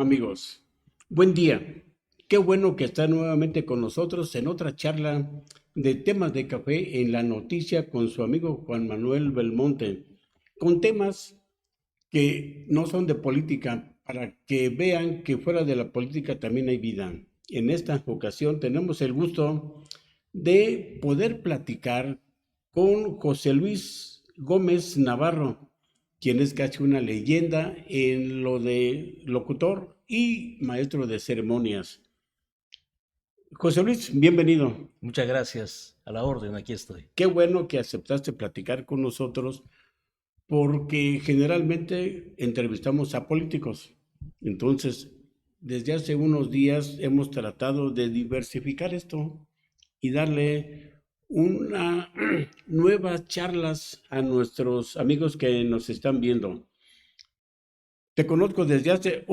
amigos. Buen día. Qué bueno que está nuevamente con nosotros en otra charla de temas de café en la noticia con su amigo Juan Manuel Belmonte, con temas que no son de política, para que vean que fuera de la política también hay vida. En esta ocasión tenemos el gusto de poder platicar con José Luis Gómez Navarro, quien es casi una leyenda en lo de locutor y maestro de ceremonias. José Luis, bienvenido. Muchas gracias, a la orden, aquí estoy. Qué bueno que aceptaste platicar con nosotros porque generalmente entrevistamos a políticos. Entonces, desde hace unos días hemos tratado de diversificar esto y darle una nuevas charlas a nuestros amigos que nos están viendo. Te conozco desde hace,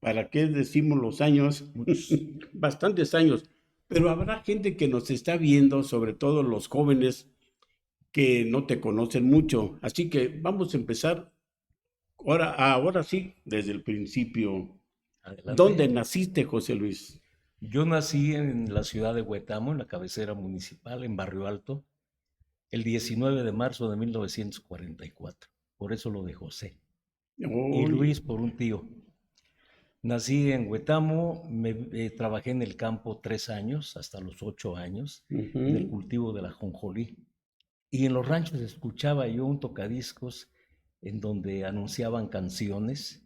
¿para qué decimos los años? Bastantes años, pero habrá gente que nos está viendo, sobre todo los jóvenes que no te conocen mucho. Así que vamos a empezar ahora sí, desde el principio. ¿Dónde Adelante. naciste, José Luis? Yo nací en la ciudad de Huetamo, en la cabecera municipal, en Barrio Alto, el 19 de marzo de 1944. Por eso lo de José. Y Uy, Luis por un tío. Nací en Huetamo, trabajé en el campo 3 años, hasta los 8 años, en el ujú. cultivo de la jonjolí. Y en los ranchos escuchaba yo un tocadiscos en donde anunciaban canciones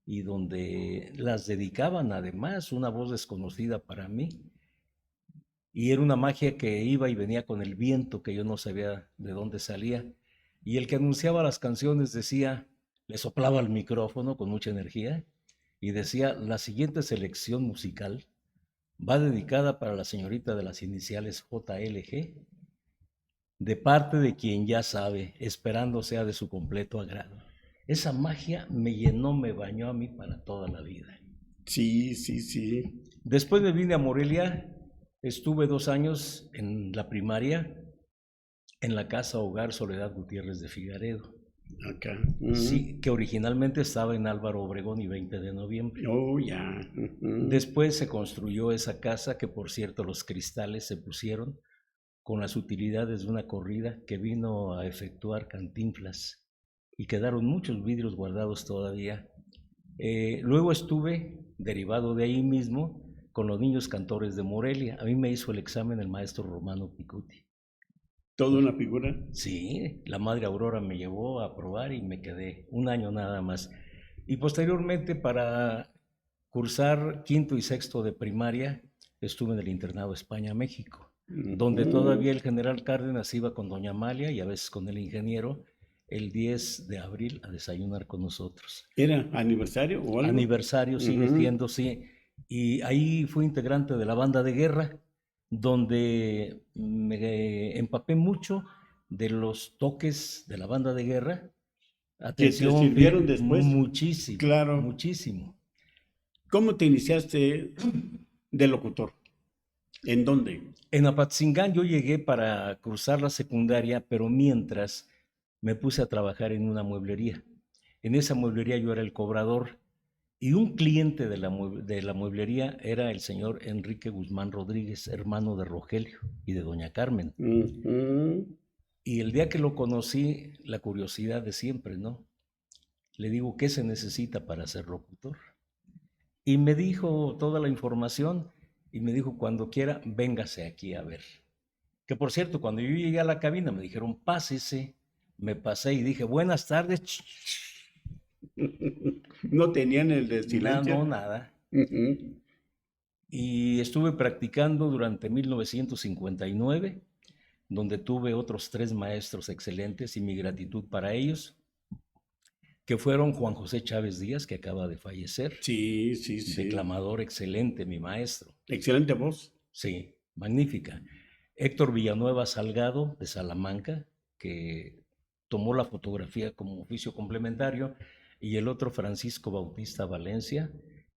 y donde las dedicaban además, una voz desconocida para mí. Y era una magia que iba y venía con el viento, que yo no sabía de dónde salía. Y el que anunciaba las canciones decía, le soplaba al micrófono con mucha energía y decía, la siguiente selección musical va dedicada para la señorita de las iniciales JLG, de parte de quien ya sabe, esperando sea de su completo agrado. Esa magia me llenó, me bañó a mí para toda la vida. Sí, sí, sí. Después me vine a Morelia, estuve 2 años en la primaria, en la casa Hogar Soledad Gutiérrez de Figaredo. Acá. Sí, que originalmente estaba en Álvaro Obregón y 20 de noviembre. Oh, ya. Después se construyó esa casa, que por cierto los cristales se pusieron con las utilidades de una corrida que vino a efectuar Cantinflas y quedaron muchos vidrios guardados todavía. Luego estuve, derivado de ahí mismo, con los niños cantores de Morelia. A mí me hizo el examen el maestro Romano Picuti. Toda una figura. Sí, la madre Aurora me llevó a probar y me quedé un año nada más. Y posteriormente, para cursar quinto y sexto de primaria, estuve en el internado España-México, donde Ujú. todavía el general Cárdenas iba con doña Amalia y a veces con el ingeniero el 10 de abril a desayunar con nosotros. ¿Era aniversario o algo? Aniversario sigue Ujú. siendo, sí. Y ahí fui integrante de la banda de guerra, donde me empapé mucho de los toques de la banda de guerra. Que te Atención, sirvieron después. muchísimo, Claro. muchísimo. ¿Cómo te iniciaste de locutor? ¿En dónde? En Apatzingán yo llegué para cruzar la secundaria, pero mientras me puse a trabajar en una mueblería. En esa mueblería yo era el cobrador y un cliente de la mueblería era el señor Enrique Guzmán Rodríguez, hermano de Rogelio y de doña Carmen. Ujú. Y el día que lo conocí, la curiosidad de siempre, ¿no? Le digo, ¿qué se necesita para ser locutor? Y me dijo toda la información y me dijo, cuando quiera, véngase aquí a ver. Que por cierto, cuando yo llegué a la cabina me dijeron, pásese. Me pasé y dije, buenas tardes. No tenían el de Nada, silencio. no, nada. Ujú. Y estuve practicando durante 1959, donde tuve otros 3 maestros excelentes y mi gratitud para ellos, que fueron Juan José Chávez Díaz, que acaba de fallecer, Sí, sí, sí. declamador excelente, mi maestro. Excelente voz. Sí, magnífica. Héctor Villanueva Salgado, de Salamanca, que tomó la fotografía como oficio complementario, y el otro Francisco Bautista Valencia,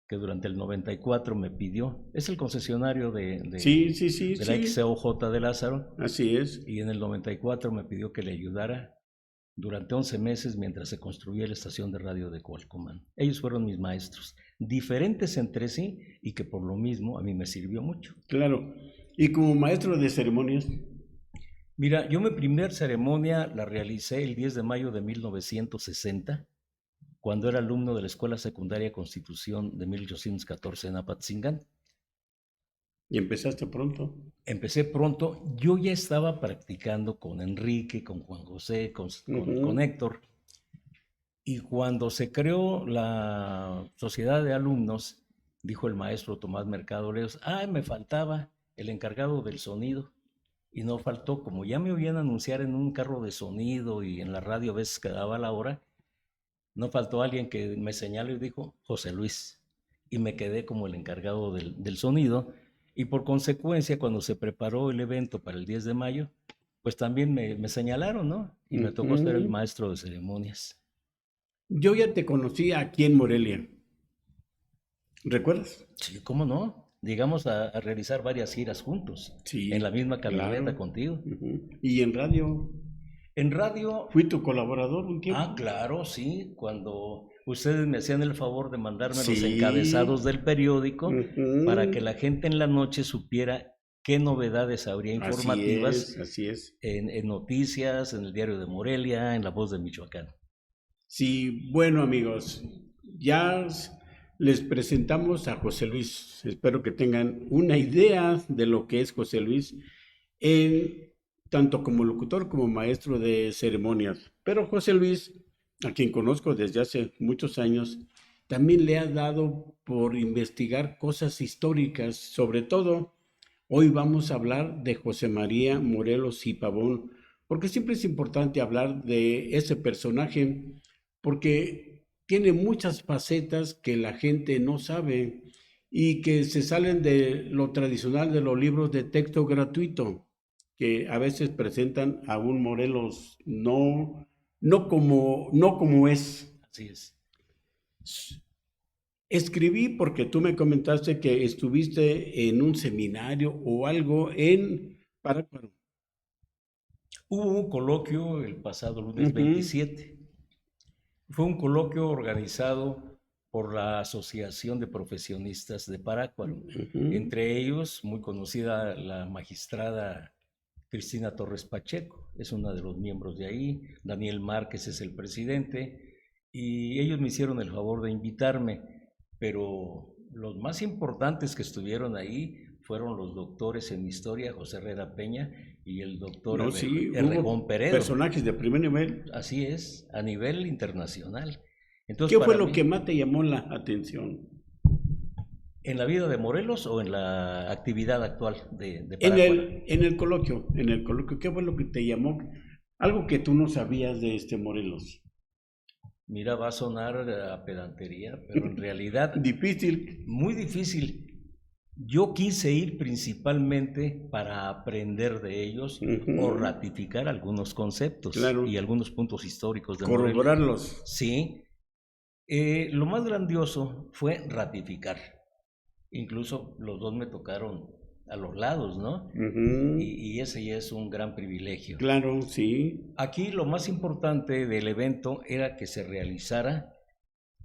que durante el 94 me pidió, es el concesionario Sí, sí, sí, de la sí. XCOJ de Lázaro, Así es. y en el 94 me pidió que le ayudara durante 11 meses mientras se construía la estación de radio de Cualcomán. Ellos fueron mis maestros, diferentes entre sí y que por lo mismo a mí me sirvió mucho. Claro. Y como maestro de ceremonias, Mira, yo mi primer ceremonia la realicé el 10 de mayo de 1960, cuando era alumno de la Escuela Secundaria Constitución de 1814 en Apatzingán. y empezaste pronto. Empecé pronto, yo ya estaba practicando con Enrique, con Juan José, con Héctor, y cuando se creó la sociedad de alumnos, dijo el maestro Tomás Mercado Leos, me faltaba el encargado del sonido, y no faltó, como ya me oían anunciar en un carro de sonido y en la radio a veces quedaba la hora, no faltó alguien que me señaló y dijo, José Luis, y me quedé como el encargado del sonido, y por consecuencia, cuando se preparó el evento para el 10 de mayo, pues también me señalaron, ¿no? Y me tocó ser el maestro de ceremonias. Yo ya te conocí aquí en Morelia. ¿Recuerdas? Sí, ¿cómo no? Llegamos a realizar varias giras juntos, Sí, en la misma camioneta claro. contigo. Y en radio, En radio, fui tu colaborador un tiempo. claro, sí, cuando ustedes me hacían el favor de mandarme los Sí. encabezados del periódico para que la gente en la noche supiera qué novedades habría informativas Así es. en noticias, en el Diario de Morelia, en La Voz de Michoacán. Sí, bueno amigos, ya les presentamos a José Luis. Espero que tengan una idea de lo que es José Luis, tanto como locutor como maestro de ceremonias. Pero José Luis, a quien conozco desde hace muchos años, también le ha dado por investigar cosas históricas. Sobre todo, hoy vamos a hablar de José María Morelos y Pavón, porque siempre es importante hablar de ese personaje, porque tiene muchas facetas que la gente no sabe y que se salen de lo tradicional de los libros de texto gratuito, que a veces presentan a un Morelos no como es. Así es. Escribí porque tú me comentaste que estuviste en un seminario o algo en Parácuaro. Hubo un coloquio el pasado lunes 27. Fue un coloquio organizado por la Asociación de Profesionistas de Parácuaro. Entre ellos, muy conocida la magistrada Cristina Torres Pacheco, es una de los miembros de ahí, Daniel Márquez es el presidente, y ellos me hicieron el favor de invitarme, pero los más importantes que estuvieron ahí fueron los doctores en historia, José Herrera Peña y el doctor Errejón Peredo. Personajes de primer nivel. Así es, a nivel internacional. Entonces, ¿qué fue lo que más te llamó la atención? ¿En la vida de Morelos o en la actividad actual de Parácuaro? En el coloquio, ¿qué fue lo que te llamó? Algo que tú no sabías de Morelos. Mira, va a sonar a pedantería, pero en realidad... Difícil. Muy difícil. Yo quise ir principalmente para aprender de ellos o ratificar algunos conceptos y algunos puntos históricos de Morelos. Corroborarlos. Sí. Lo más grandioso fue ratificar. Incluso los dos me tocaron a los lados, ¿no? Y ese ya es un gran privilegio. Claro, sí. Aquí lo más importante del evento era que se realizara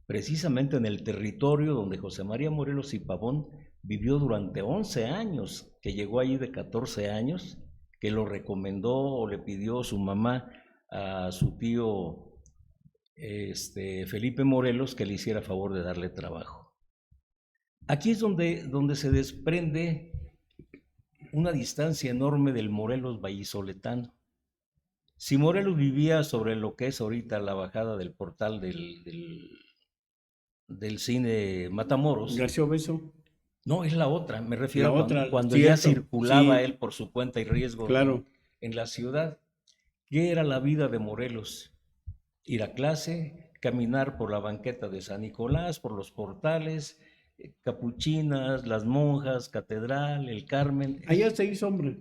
precisamente en el territorio donde José María Morelos y Pavón vivió durante 11 años, que llegó allí de 14 años, que lo recomendó o le pidió su mamá a su tío Felipe Morelos que le hiciera favor de darle trabajo. Aquí es donde se desprende una distancia enorme del Morelos vallisoletano. Si Morelos vivía sobre lo que es ahorita la bajada del portal del cine Matamoros. García Obeso. No, es la otra, me refiero a cuando cierto, ya circulaba él por su cuenta y riesgo en la ciudad. ¿Qué era la vida de Morelos? Ir a clase, caminar por la banqueta de San Nicolás, por los portales, capuchinas, las monjas, catedral, el Carmen. Allá se hizo hombre.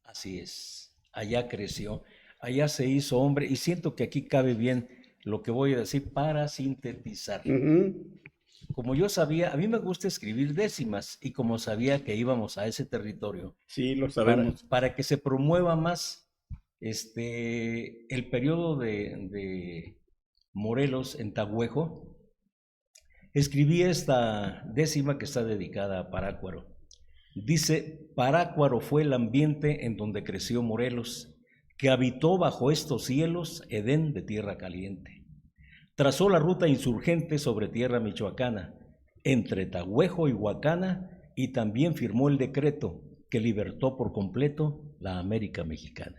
Así es, allá creció, allá se hizo hombre y siento que aquí cabe bien lo que voy a decir para sintetizar. Como yo sabía, a mí me gusta escribir décimas y como sabía que íbamos a ese territorio. Sí, lo sabemos. Para que se promueva más el periodo de Morelos en Tagüejo, escribí esta décima que está dedicada a Parácuaro. Dice: Parácuaro fue el ambiente en donde creció Morelos, que habitó bajo estos cielos Edén de tierra caliente. Trazó la ruta insurgente sobre tierra michoacana, entre Tagüejo y Huacana, y también firmó el decreto que libertó por completo la América mexicana.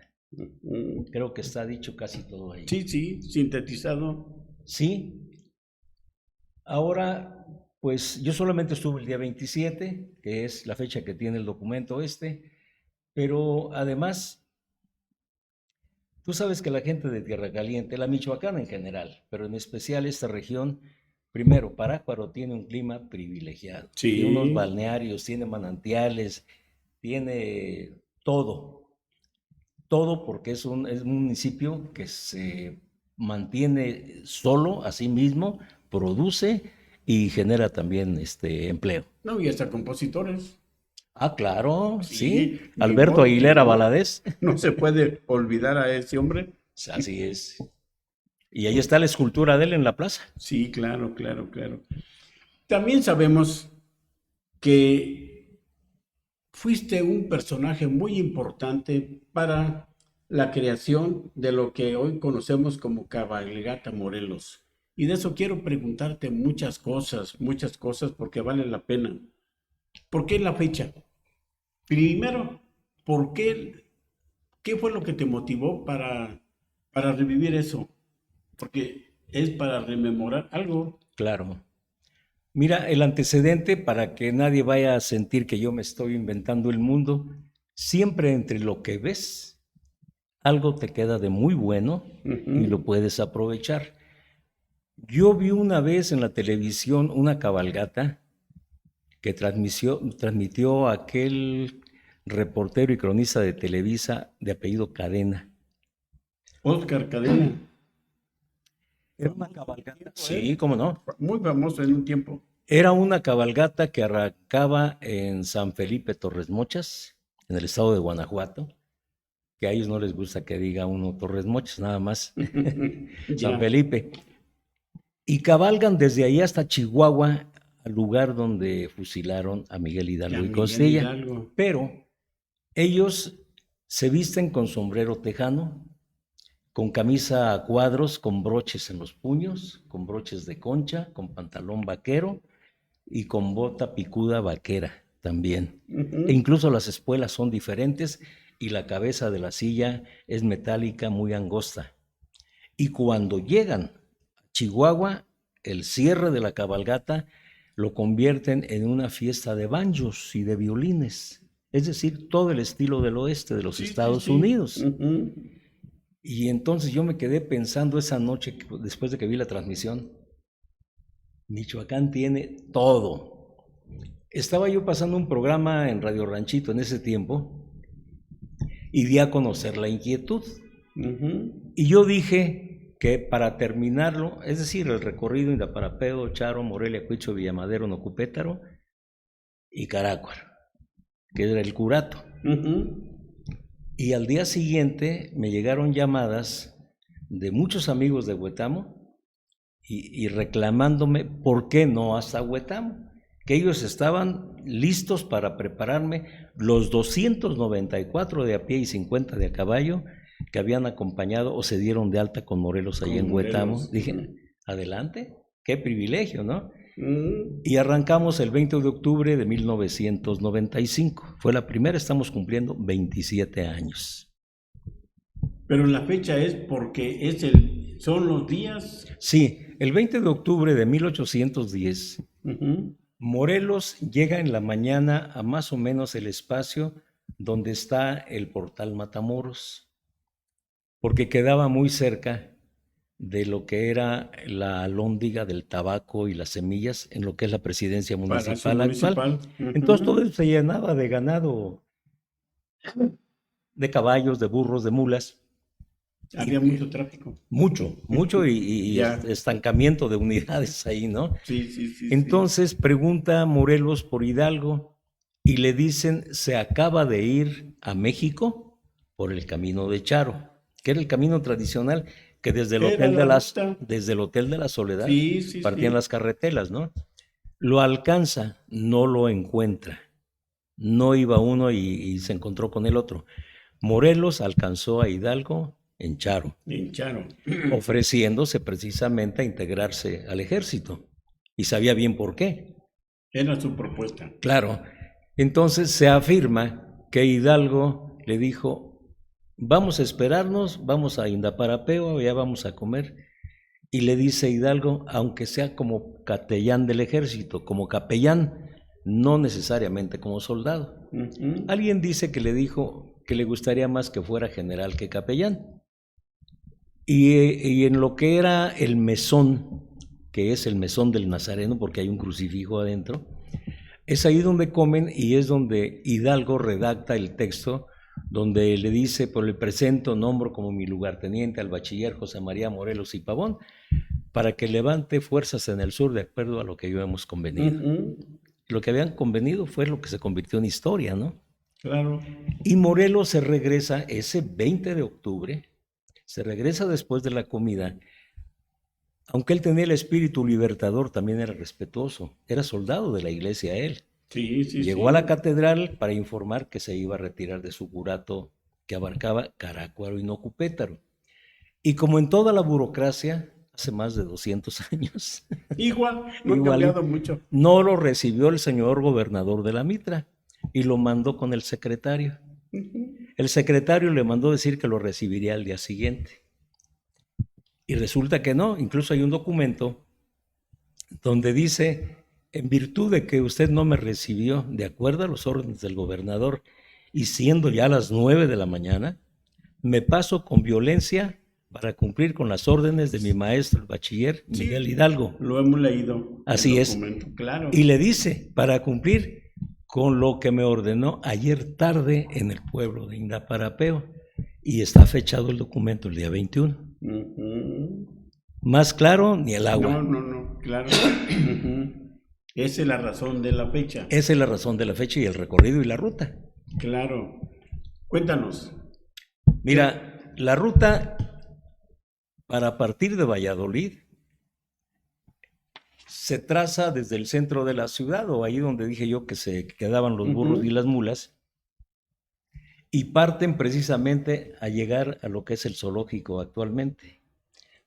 Creo que está dicho casi todo ahí. Sí, sintetizado. Sí. Ahora, pues yo solamente estuve el día 27, que es la fecha que tiene el documento pero además, tú sabes que la gente de Tierra Caliente, la michoacana en general, pero en especial esta región, primero, Parácuaro tiene un clima privilegiado. Sí. Tiene unos balnearios, tiene manantiales, tiene todo porque es un municipio que se mantiene solo a sí mismo, produce y genera también empleo. No, y hasta compositores. Ah, claro, sí. ni Alberto modo, Aguilera Valadez. No se puede olvidar a ese hombre. Así es. Y ahí está la escultura de él en la plaza. Sí, claro. También sabemos que fuiste un personaje muy importante para la creación de lo que hoy conocemos como Cabalgata Morelos. Y de eso quiero preguntarte muchas cosas, porque vale la pena. ¿Por qué la fecha? Primero, ¿por qué? ¿Qué fue lo que te motivó para revivir eso? Porque es para rememorar algo. Claro. Mira, el antecedente, para que nadie vaya a sentir que yo me estoy inventando el mundo, siempre entre lo que ves, algo te queda de muy bueno y lo puedes aprovechar. Yo vi una vez en la televisión una cabalgata que transmitió aquel reportero y cronista de Televisa de apellido Cadena. Oscar Cadena. Era una cabalgata. Sí, cómo no. Muy famoso en un tiempo. Era una cabalgata que arrancaba en San Felipe Torres Mochas, en el estado de Guanajuato, que a ellos no les gusta que diga uno Torres Mochas, nada más. San Felipe. Y cabalgan desde ahí hasta Chihuahua, al lugar donde fusilaron a Miguel Hidalgo y Costilla. Pero ellos se visten con sombrero tejano, con camisa a cuadros, con broches en los puños, con broches de concha, con pantalón vaquero y con bota picuda vaquera también. E incluso las espuelas son diferentes y la cabeza de la silla es metálica, muy angosta. Y cuando llegan a Chihuahua, el cierre de la cabalgata lo convierten en una fiesta de banjos y de violines, es decir, todo el estilo del oeste de los Estados Unidos. Y entonces yo me quedé pensando esa noche, después de que vi la transmisión, Michoacán tiene todo. Estaba yo pasando un programa en Radio Ranchito en ese tiempo y di a conocer la inquietud. Y yo dije que para terminarlo, es decir, el recorrido Indaparapeo, Charo, Morelia, Cuicho, Villamadero, Nocupétaro y Carácuaro, que era el curato. Y al día siguiente me llegaron llamadas de muchos amigos de Huetamo y reclamándome por qué no hasta Huetamo, que ellos estaban listos para prepararme los 294 de a pie y 50 de a caballo que habían acompañado o se dieron de alta con Morelos allá en Huetamo. Dije, adelante, qué privilegio, ¿no? Y arrancamos el 20 de octubre de 1995. Fue la primera, estamos cumpliendo 27 años. Pero la fecha es porque son los días. Sí, el 20 de octubre de 1810, Morelos llega en la mañana a más o menos el espacio donde está el portal Matamoros, porque quedaba muy cerca de lo que era la alhóndiga del tabaco y las semillas en lo que es la presidencia municipal actual. Entonces todo eso se llenaba de ganado, de caballos, de burros, de mulas. Había mucho tráfico. Mucho y estancamiento de unidades ahí, ¿no? Sí. Entonces pregunta Morelos por Hidalgo y le dicen, se acaba de ir a México por el camino de Charo. que era el camino tradicional, que desde el Era Hotel la ruta. desde el Hotel de la Soledad Sí, sí, partían sí. las carretelas, ¿no? Lo alcanza, no lo encuentra. No iba uno y se encontró con el otro. Morelos alcanzó a Hidalgo en Charo, Hincharon. ofreciéndose precisamente a integrarse al ejército. Y sabía bien por qué. Era su propuesta. Claro. Entonces se afirma que Hidalgo le dijo, vamos a esperarnos, vamos a Indaparapeo, ya vamos a comer. Y le dice Hidalgo, aunque sea como capellán del ejército, como capellán, no necesariamente como soldado. Alguien dice que le dijo que le gustaría más que fuera general que capellán. Y en lo que era el mesón, que es el mesón del Nazareno, porque hay un crucifijo adentro, es ahí donde comen y es donde Hidalgo redacta el texto donde le dice, por el presento nombro como mi lugarteniente al bachiller José María Morelos y Pavón, para que levante fuerzas en el sur de acuerdo a lo que yo hemos convenido. Lo que habían convenido fue lo que se convirtió en historia, ¿no? Claro. Y Morelos se regresa ese 20 de octubre, se regresa después de la comida. Aunque él tenía el espíritu libertador, también era respetuoso, era soldado de la iglesia él. Sí, sí, Llegó sí. a la catedral para informar que se iba a retirar de su curato que abarcaba Carácuaro y Nocupétaro. Y como en toda la burocracia, hace más de 200 años, Igual, no ha igual, cambiado mucho. no lo recibió el señor gobernador de la Mitra y lo mandó con el secretario. El secretario le mandó decir que lo recibiría al día siguiente. Y resulta que no, incluso hay un documento donde dice, en virtud de que usted no me recibió de acuerdo a los órdenes del gobernador y siendo ya las 9 de la mañana, me paso con violencia para cumplir con las órdenes de mi maestro, el bachiller Miguel Hidalgo. Lo hemos leído. Así es. Claro. Y le dice, para cumplir con lo que me ordenó ayer tarde en el pueblo de Indaparapeo. Y está fechado el documento el día 21. Más claro, ni el agua. No, claro. Esa es la razón de la fecha. Esa es la razón de la fecha y el recorrido y la ruta. Claro. Cuéntanos. Mira, la ruta para partir de Valladolid se traza desde el centro de la ciudad, o ahí donde dije yo que se quedaban los burros y las mulas, y parten precisamente a llegar a lo que es el zoológico actualmente.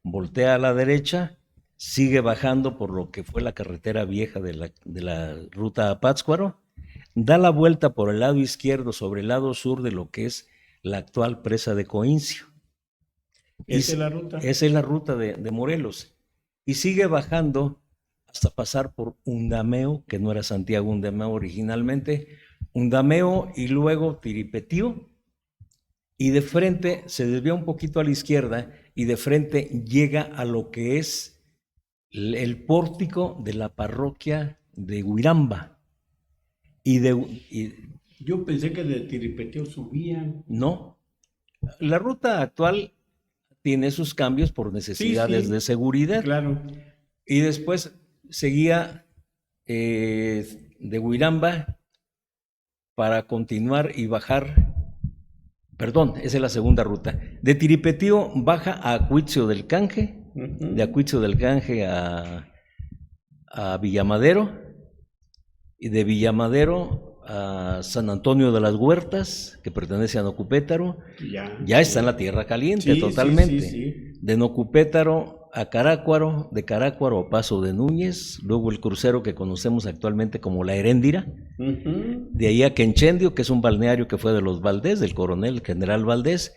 Voltea a la derecha, sigue bajando por lo que fue la carretera vieja de la ruta a Pátzcuaro, da la vuelta por el lado izquierdo sobre el lado sur de lo que es la actual presa de Coincio. ¿Esa es la ruta? Esa es la ruta de Morelos. Y sigue bajando hasta pasar por Undameo, que no era Santiago Undameo originalmente, Undameo y luego Tiripetío, y de frente se desvía un poquito a la izquierda y de frente llega a lo que es el pórtico de la parroquia de Huiramba. Yo pensé que de Tiripeteo subían. No, la ruta actual tiene sus cambios por necesidades de seguridad. Claro. Y después seguía de Huiramba para continuar y bajar, perdón, esa es la segunda ruta. De Tiripetío baja a Acuitzio del Canje, de Acuitzio del Canje a Villamadero, y de Villamadero a San Antonio de las Huertas, que pertenece a Nocupétaro, ya está en la tierra caliente totalmente. Sí. De Nocupétaro a Carácuaro, de Carácuaro a Paso de Núñez, luego el crucero que conocemos actualmente como la Heréndira, de ahí a Quenchendio, que es un balneario que fue de los Valdés, del coronel general Valdés,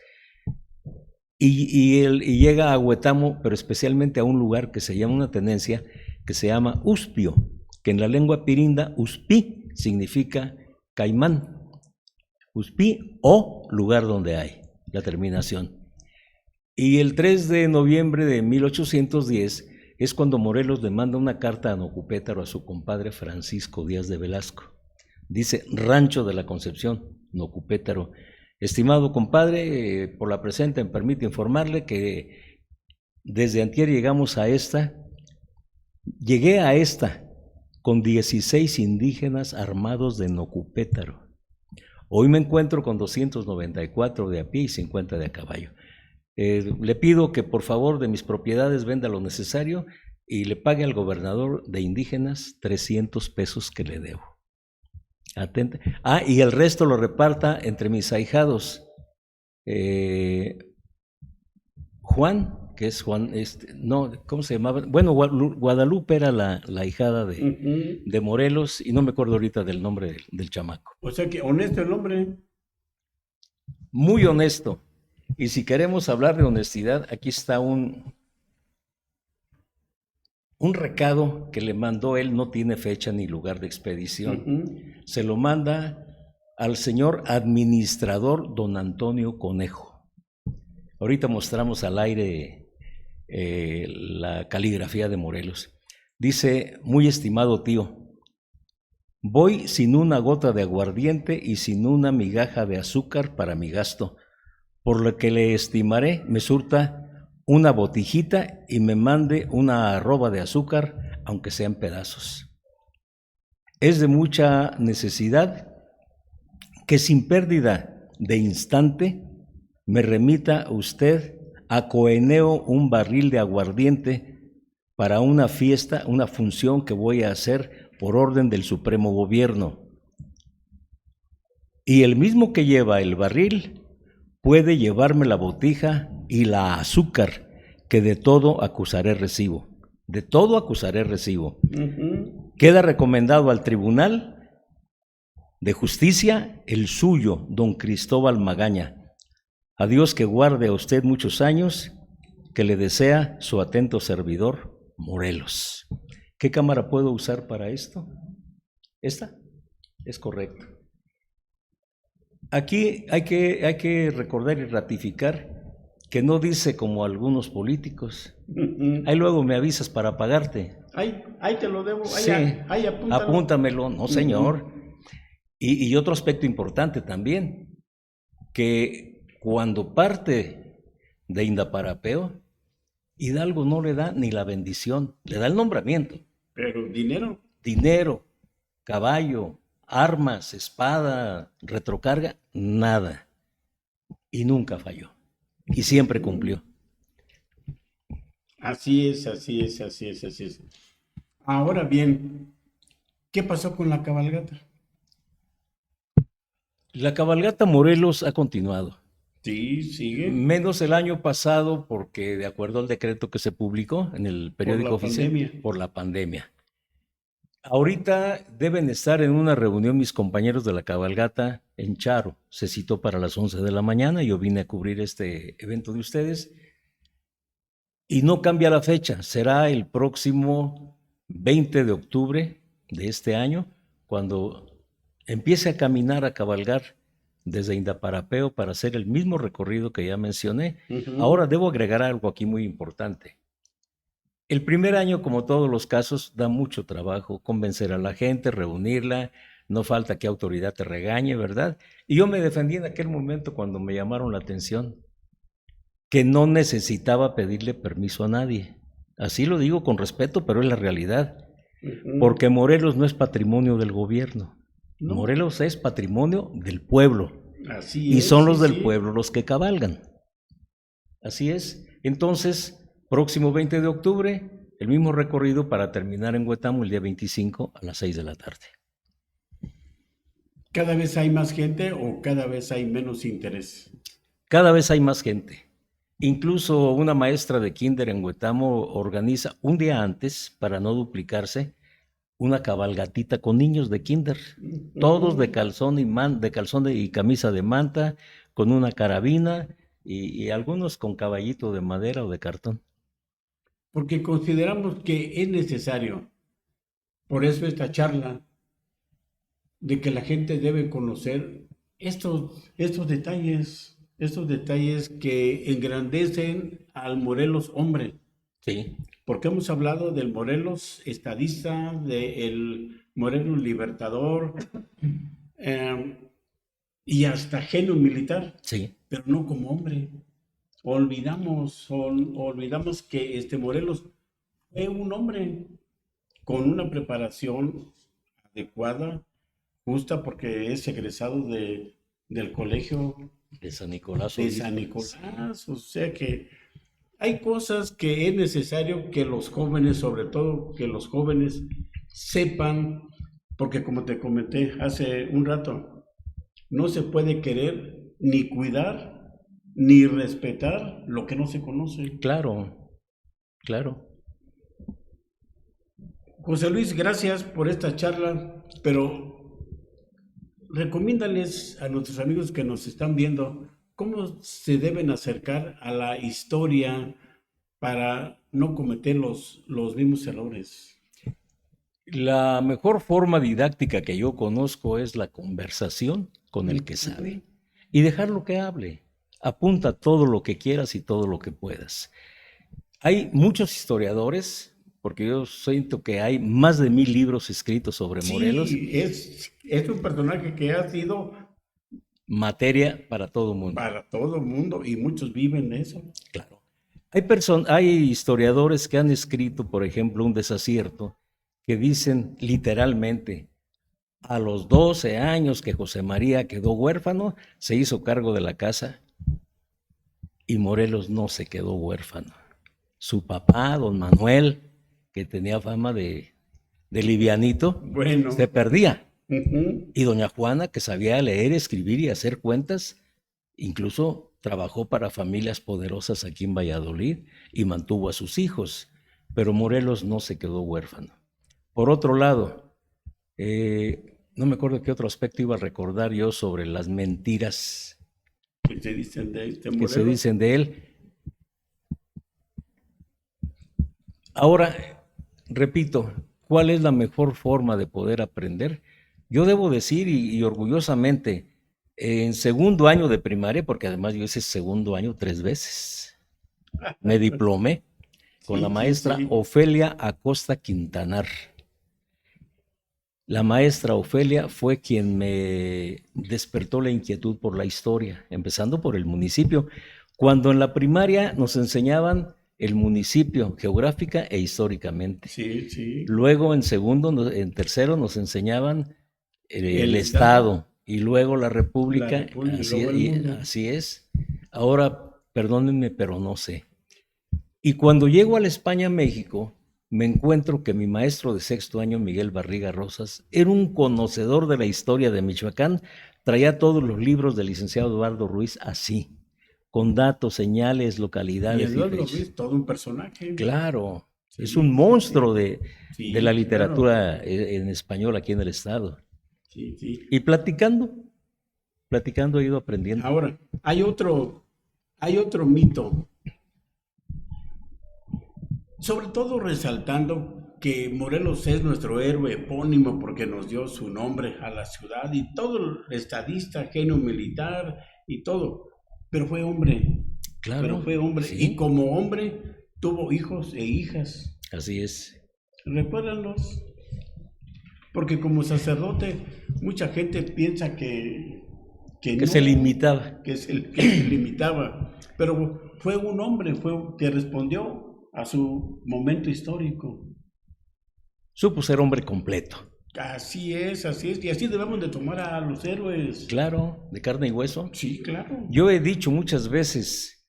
y llega a Huetamo, pero especialmente a un lugar que se llama, una tenencia que se llama Uspio, que en la lengua pirinda, Uspi, significa caimán. Uspi o lugar donde hay, la terminación. Y el 3 de noviembre de 1810 es cuando Morelos le manda una carta a Nocupétaro a su compadre Francisco Díaz de Velasco. Dice, Rancho de la Concepción, Nocupétaro. Estimado compadre, por la presente me permite informarle que desde antier llegué a esta con 16 indígenas armados de Nocupétaro. Hoy me encuentro con 294 de a pie y 50 de a caballo. Le pido que por favor de mis propiedades venda lo necesario y le pague al gobernador de indígenas 300 pesos que le debo. Atente. Y el resto lo reparta entre mis ahijados. Juan, que es Juan, no, ¿cómo se llamaba? Bueno, Guadalupe era la ahijada de Morelos, y no me acuerdo ahorita del nombre del chamaco. O sea que honesto el hombre. Muy honesto. Y si queremos hablar de honestidad, aquí está un recado que le mandó él, no tiene fecha ni lugar de expedición. Se lo manda al señor administrador don Antonio Conejo. Ahorita mostramos al aire la caligrafía de Morelos. Dice: muy estimado tío, voy sin una gota de aguardiente y sin una migaja de azúcar para mi gasto, por lo que le estimaré me surta una botijita y me mande una arroba de azúcar, aunque sea en pedazos. Es de mucha necesidad que sin pérdida de instante me remita usted a Coeneo un barril de aguardiente para una fiesta, una función que voy a hacer por orden del Supremo Gobierno. Y el mismo que lleva el barril puede llevarme la botija y la azúcar, que de todo acusaré recibo. De todo acusaré recibo. Queda recomendado al Tribunal de Justicia el suyo, don Cristóbal Magaña. A Dios que guarde a usted muchos años, que le desea su atento servidor, Morelos. ¿Qué cámara puedo usar para esto? ¿Esta? Es correcto. Aquí hay que recordar y ratificar que no dice como algunos políticos. Ahí luego me avisas para pagarte. Ahí te lo debo. Sí, apúntamelo. No, señor. Y otro aspecto importante también, que cuando parte de Indaparapeo, Hidalgo no le da ni la bendición, le da el nombramiento. Pero dinero. Dinero, caballo, armas, espada, retrocarga, nada. Y nunca falló. Y siempre cumplió. Así es. Ahora bien, ¿qué pasó con la cabalgata? La cabalgata Morelos ha continuado. Sí, sigue. Menos el año pasado, porque de acuerdo al decreto que se publicó en el periódico oficial, por la pandemia. Ahorita deben estar en una reunión mis compañeros de la cabalgata en Charo. Se citó para las 11 de la mañana. Yo vine a cubrir este evento de ustedes. Y no cambia la fecha. Será el próximo 20 de octubre de este año, cuando empiece a caminar, a cabalgar desde Indaparapeo para hacer el mismo recorrido que ya mencioné. Ahora debo agregar algo aquí muy importante. El primer año, como todos los casos, da mucho trabajo convencer a la gente, reunirla, no falta que autoridad te regañe, ¿verdad? Y yo me defendí en aquel momento cuando me llamaron la atención, que no necesitaba pedirle permiso a nadie. Así lo digo con respeto, pero es la realidad. Porque Morelos no es patrimonio del gobierno. No. Morelos es patrimonio del pueblo. Así y es, son los del pueblo los que cabalgan. Así es. Entonces, próximo 20 de octubre, el mismo recorrido para terminar en Huetamo el día 25 a las 6 de la tarde. ¿Cada vez hay más gente o cada vez hay menos interés? Cada vez hay más gente. Incluso una maestra de kinder en Huetamo organiza un día antes, para no duplicarse, una cabalgatita con niños de kinder, todos de calzón y camisa de manta, con una carabina y algunos con caballito de madera o de cartón. Porque consideramos que es necesario, por eso esta charla, de que la gente debe conocer estos detalles que engrandecen al Morelos hombre. Sí. Porque hemos hablado del Morelos estadista, del Morelos libertador, y hasta genio militar, sí, pero no como hombre. Olvidamos que Morelos fue un hombre con una preparación adecuada, justa, porque es egresado de del colegio de San Nicolás de Obispo. San Nicolás. O sea que hay cosas que es necesario que los jóvenes, sobre todo que los jóvenes sepan, porque como te comenté hace un rato, no se puede querer ni cuidar ni respetar lo que no se conoce. Claro, claro. José Luis, gracias por esta charla, pero recomiéndales a nuestros amigos que nos están viendo cómo se deben acercar a la historia para no cometer los mismos errores. La mejor forma didáctica que yo conozco es la conversación con el que sabe y dejarlo que hable. Apunta todo lo que quieras y todo lo que puedas. Hay muchos historiadores, porque yo siento que hay más de 1000 libros escritos sobre Morelos. Sí, es un personaje que ha sido Materia para todo el mundo. para todo el mundo y muchos viven eso. Claro. Hay historiadores que han escrito, por ejemplo, un desacierto, que dicen literalmente, a los 12 años que José María quedó huérfano, se hizo cargo de la casa y Morelos no se quedó huérfano. Su papá, don Manuel, que tenía fama de livianito, Bueno, se perdía. ujú. Y doña Juana, que sabía leer, escribir y hacer cuentas, incluso trabajó para familias poderosas aquí en Valladolid y mantuvo a sus hijos, pero Morelos no se quedó huérfano. Por otro lado, no me acuerdo qué otro aspecto iba a recordar yo sobre las mentiras Que se dicen de este que se Morelos. dicen de él. Ahora, repito, ¿cuál es la mejor forma de poder aprender? Yo debo decir, y orgullosamente, en segundo año de primaria, porque además yo hice segundo año 3 veces, me diplomé con la Sí, sí, maestra sí. Ofelia Acosta Quintanar. La maestra Ofelia fue quien me despertó la inquietud por la historia, empezando por el municipio. Cuando en la primaria nos enseñaban el municipio geográfica e históricamente. Sí, sí. Luego en tercero nos enseñaban el El Estado, Estado y luego la la República, República y luego el mundo. así es. Ahora, perdónenme, pero no sé. Y cuando llego a la España-México, me encuentro que mi maestro de sexto año, Miguel Barriga Rosas, era un conocedor de la historia de Michoacán, traía todos los libros del licenciado Eduardo Ruiz así, con datos, señales, Y localidades y Eduardo fechas. Ruiz, todo un personaje. Claro, es un Sí, sí, monstruo sí. de la Sí, claro. literatura en español aquí en el estado. Sí, sí. Y platicando he ido aprendiendo. Ahora, hay otro mito, sobre todo resaltando que Morelos es nuestro héroe epónimo porque nos dio su nombre a la ciudad y todo estadista, genio militar y todo, pero fue hombre, pero Claro, fue hombre y sí, como hombre tuvo hijos e hijas. así es. Recuérdalos, porque como sacerdote mucha gente piensa que Que se no, limitaba. que se limitaba, pero fue un hombre, que respondió a su momento histórico. Supo ser hombre completo. Así es, y así debemos de tomar a los héroes. Claro, de carne y hueso. Sí, claro. Yo he dicho muchas veces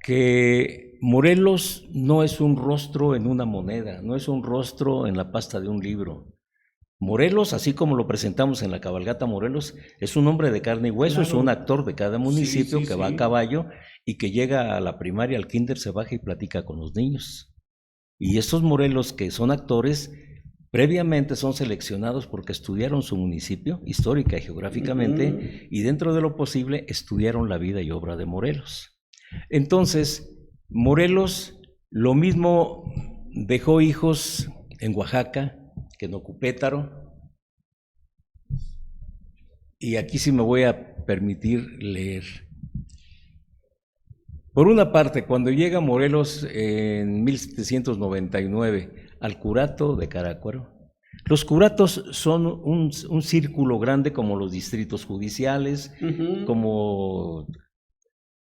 que Morelos no es un rostro en una moneda, no es un rostro en la pasta de un libro. Morelos, así como lo presentamos en la cabalgata Morelos, es un hombre de carne y hueso, es un Claro. actor de cada Sí, municipio sí, que va a sí. caballo y que llega a la primaria, al kinder, se baja y platica con los niños. Y estos Morelos que son actores, previamente son seleccionados porque estudiaron su municipio, histórica y geográficamente, Ujú. y dentro de lo posible estudiaron la vida y obra de Morelos. Entonces, Morelos lo mismo dejó hijos en Oaxaca que en Ocupétaro, y aquí sí me voy a permitir leer. Por una parte, cuando llega Morelos en 1799 al curato de Carácuaro, los curatos son un círculo grande como los distritos judiciales, Ujú. como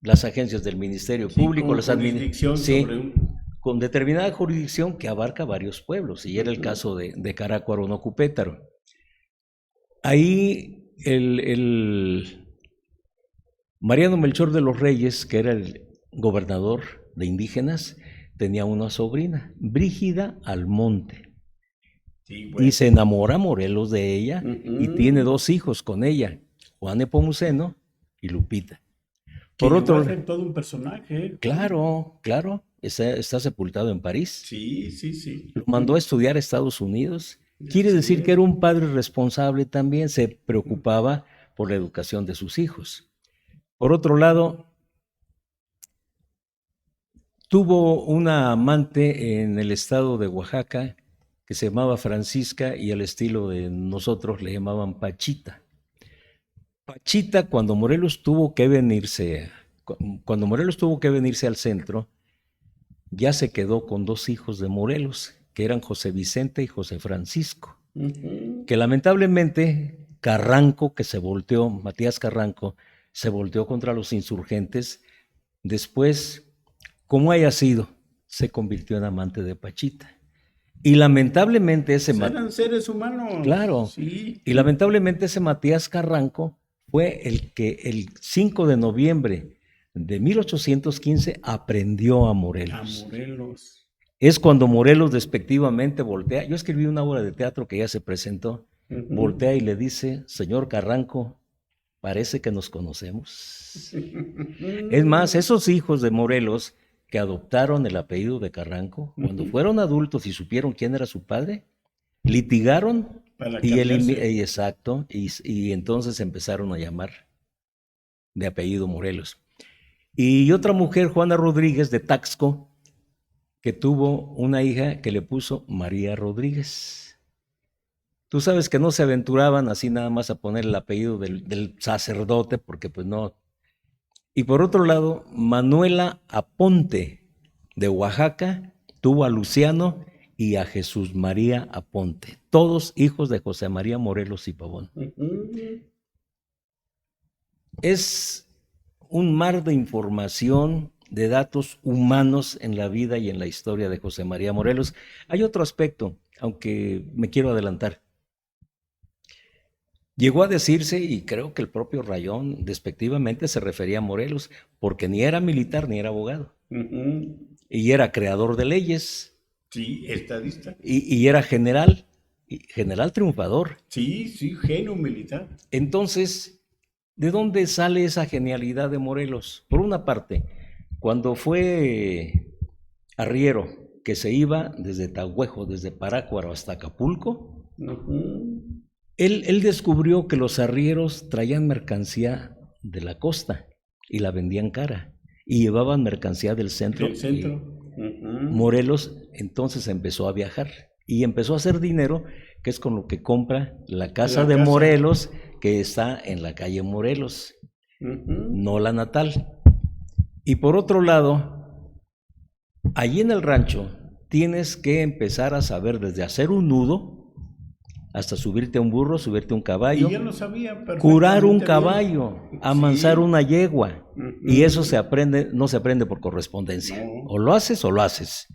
las agencias del Ministerio Sí, Público, con jurisdicción sobre sí, un... con determinada jurisdicción que abarca varios pueblos, y era el Ujú. caso de Carácuaro en Ocupétaro. Ahí el Mariano Melchor de los Reyes, que era el gobernador de indígenas, tenía una sobrina, Brígida Almonte. Sí, Y se enamora Morelos de ella y tiene 2 hijos con ella, Juan Nepomuceno y Lupita. Por otro lado, todo un personaje. Claro, está sepultado en París. Sí. Lo mandó a estudiar a Estados Unidos. Quiere decir que era un padre responsable también, se preocupaba por la educación de sus hijos. Por otro lado, tuvo una amante en el estado de Oaxaca que se llamaba Francisca y al estilo de nosotros le llamaban Pachita. Pachita, cuando Morelos tuvo que venirse al centro, ya se quedó con 2 hijos de Morelos, que eran José Vicente y José Francisco, que lamentablemente Matías Carranco, se volteó contra los insurgentes. Después, como haya sido, se convirtió en amante de Pachita. Y lamentablemente eran seres humanos. Claro. Sí. Y lamentablemente ese Matías Carranco fue el que el 5 de noviembre de 1815 aprendió a Morelos. Es cuando Morelos despectivamente voltea. Yo escribí una obra de teatro que ya se presentó. Voltea y le dice: señor Carranco, parece que nos conocemos. Es más, esos hijos de Morelos que adoptaron el apellido de Carranco, cuando fueron adultos y supieron quién era su padre, litigaron y entonces empezaron a llamar de apellido Morelos. Y otra mujer, Juana Rodríguez de Taxco, que tuvo una hija que le puso María Rodríguez. Tú sabes que no se aventuraban así nada más a poner el apellido del sacerdote, porque pues no. Y por otro lado, Manuela Aponte de Oaxaca tuvo a Luciano y a Jesús María Aponte, todos hijos de José María Morelos y Pavón. Es un mar de información, de datos humanos en la vida y en la historia de José María Morelos. Hay otro aspecto, aunque me quiero adelantar. Llegó a decirse, y creo que el propio Rayón despectivamente se refería a Morelos, porque ni era militar ni era abogado. Y era creador de leyes. Sí, estadista. Y era general triunfador. Sí, genio militar. Entonces, ¿de dónde sale esa genialidad de Morelos? Por una parte, cuando fue arriero, que se iba desde Tahuejo, desde Parácuaro hasta Acapulco, él descubrió que los arrieros traían mercancía de la costa y la vendían cara, y llevaban mercancía del centro. Morelos entonces empezó a viajar y empezó a hacer dinero, que es con lo que compra la casa de Morelos, que está en la calle Morelos, no la natal. Y por otro lado, allí en el rancho tienes que empezar a saber desde hacer un nudo hasta subirte a un burro, subirte a un caballo, y yo lo sabía, curar un caballo, amansar una yegua. Y eso no se aprende por correspondencia. No. O lo haces.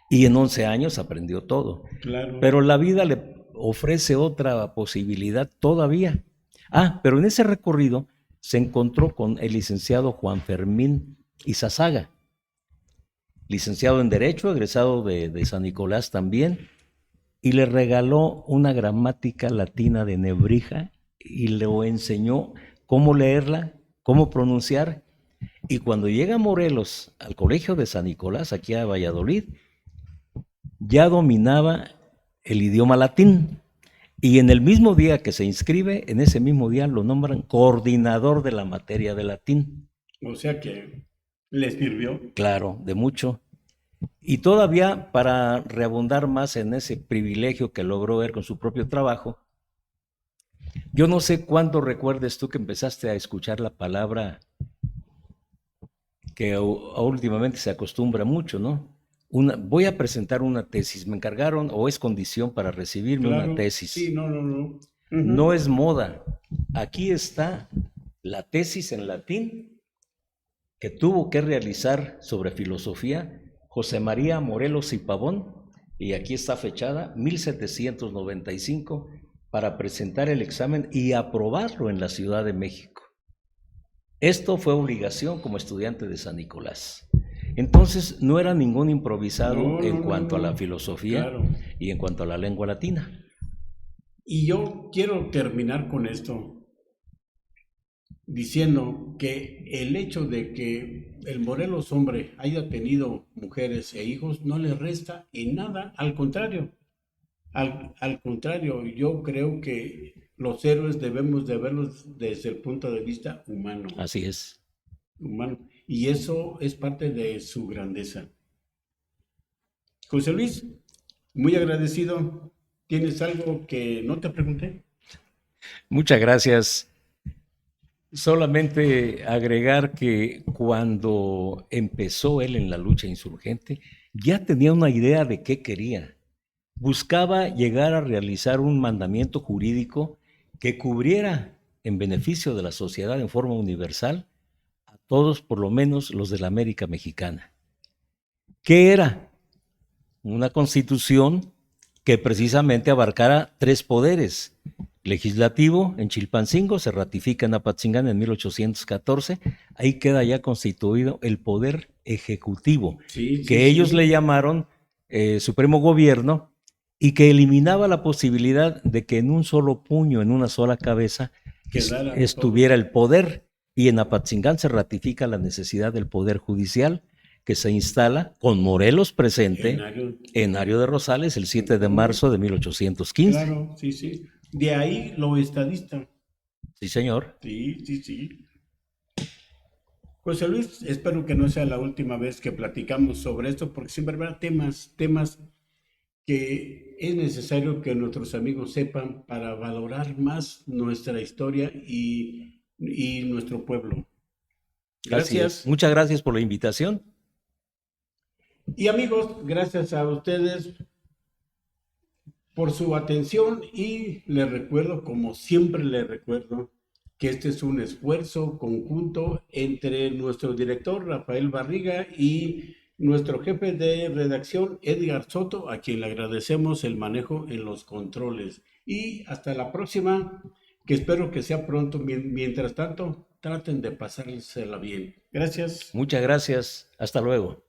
Y en 11 años aprendió todo. Claro. Pero la vida le ofrece otra posibilidad todavía. Pero en ese recorrido se encontró con el licenciado Juan Fermín Izazaga, licenciado en Derecho, egresado de San Nicolás también, y le regaló una gramática latina de Nebrija y le enseñó cómo leerla, cómo pronunciar. Y cuando llega a Morelos, al colegio de San Nicolás, aquí a Valladolid, ya dominaba el idioma latín. Y en el mismo día que se inscribe, en ese mismo día lo nombran coordinador de la materia de latín. O sea que le sirvió. Claro, de mucho. Y todavía, para reabundar más en ese privilegio que logró ver con su propio trabajo, yo no sé cuándo recuerdes tú que empezaste a escuchar la palabra que últimamente se acostumbra mucho, ¿no? Voy a presentar una tesis, me encargaron o es condición para recibirme una tesis. Sí, no. No es moda. Aquí está la tesis en latín que tuvo que realizar sobre filosofía José María Morelos y Pavón, y aquí está fechada 1795, para presentar el examen y aprobarlo en la Ciudad de México. Esto fue obligación como estudiante de San Nicolás. Entonces no era ningún improvisado en cuanto a la filosofía, claro. Y en cuanto a la lengua latina. Y yo quiero terminar con esto diciendo que el hecho de que el Morelos hombre haya tenido mujeres e hijos no le resta en nada, al contrario. Al contrario, yo creo que los héroes debemos de verlos desde el punto de vista humano. Así es. Humano. Y eso es parte de su grandeza. José Luis, muy agradecido. ¿Tienes algo que no te pregunté? Muchas gracias. Solamente agregar que cuando empezó él en la lucha insurgente, ya tenía una idea de qué quería. Buscaba llegar a realizar un mandamiento jurídico que cubriera en beneficio de la sociedad en forma universal a todos, por lo menos los de la América Mexicana. ¿Qué era? Una constitución que precisamente abarcara 3 poderes. Legislativo en Chilpancingo, se ratifica en Apatzingán en 1814, ahí queda ya constituido el poder ejecutivo, que ellos le llamaron Supremo Gobierno, y que eliminaba la posibilidad de que en un solo puño, en una sola cabeza, estuviera el poder, y en Apatzingán se ratifica la necesidad del poder judicial, que se instala con Morelos presente en Ario de Rosales el 7 de marzo de 1815. Claro, sí, sí. De ahí lo estadista. Sí, señor. Sí, sí, sí. José Luis, espero que no sea la última vez que platicamos sobre esto, porque siempre habrá temas que es necesario que nuestros amigos sepan para valorar más nuestra historia y nuestro pueblo. Gracias. Muchas gracias por la invitación. Y amigos, gracias a ustedes por su atención, y les recuerdo, como siempre les recuerdo, que este es un esfuerzo conjunto entre nuestro director Rafael Barriga y nuestro jefe de redacción Edgar Soto, a quien le agradecemos el manejo en los controles. Y hasta la próxima, que espero que sea pronto. Mientras tanto, traten de pasársela bien. Gracias. Muchas gracias. Hasta luego.